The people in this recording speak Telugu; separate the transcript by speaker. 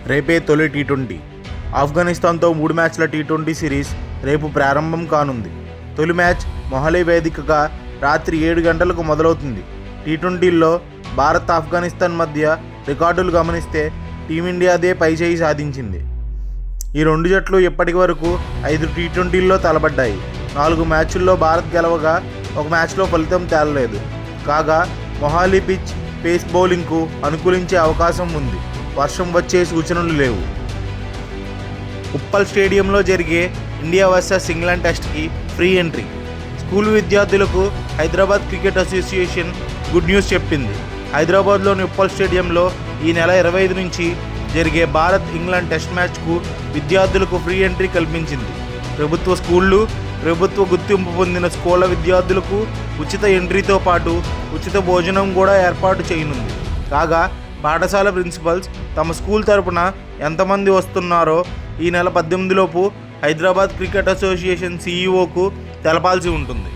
Speaker 1: రేపే తొలి టీ20. ఆఫ్ఘనిస్తాన్తో 3 మ్యాచ్ల టీ20 సిరీస్ రేపు ప్రారంభం కానుంది. తొలి మ్యాచ్ మొహాలీ వేదికగా రాత్రి 7 గంటలకు మొదలవుతుంది. టీ20లో భారత్ ఆఫ్ఘనిస్తాన్ మధ్య రికార్డులు గమనిస్తే టీమిండియాదే పైచేయి సాధించింది. ఈ రెండు జట్లు ఇప్పటి వరకు 5 టీ20ల్లో తలపడ్డాయి. 4 మ్యాచ్ల్లో భారత్ గెలవగా 1 మ్యాచ్లో ఫలితం తేలలేదు. కాగా మొహాలీ పిచ్ పేస్ బౌలింగ్కు అనుకూలించే అవకాశం ఉంది. వర్షం వచ్చే సూచనలు లేవు. ఉప్పల్ స్టేడియంలో జరిగే ఇండియా వర్సెస్ ఇంగ్లాండ్ టెస్ట్కి ఫ్రీ ఎంట్రీ. స్కూల్ విద్యార్థులకు Hyderabad cricket association good news చెప్పింది. హైదరాబాద్లోని ఉప్పల్ స్టేడియంలో ఈ నెల 25 నుంచి జరిగే భారత్ ఇంగ్లాండ్ టెస్ట్ మ్యాచ్కు విద్యార్థులకు ఫ్రీ ఎంట్రీ కల్పించింది. ప్రభుత్వ స్కూళ్ళు, ప్రభుత్వ గుర్తింపు పొందిన స్కూళ్ళ విద్యార్థులకు ఉచిత ఎంట్రీతో పాటు ఉచిత భోజనం కూడా ఏర్పాటు చేయనుంది. కాగా పాఠశాల ప్రిన్సిపల్స్ తమ స్కూల్ తరపున ఎంతమంది వస్తున్నారో ఈ నెల 18లోపు హైదరాబాద్ క్రికెట్ అసోసియేషన్ సీఈఓకు తెలపాల్సి ఉంటుంది.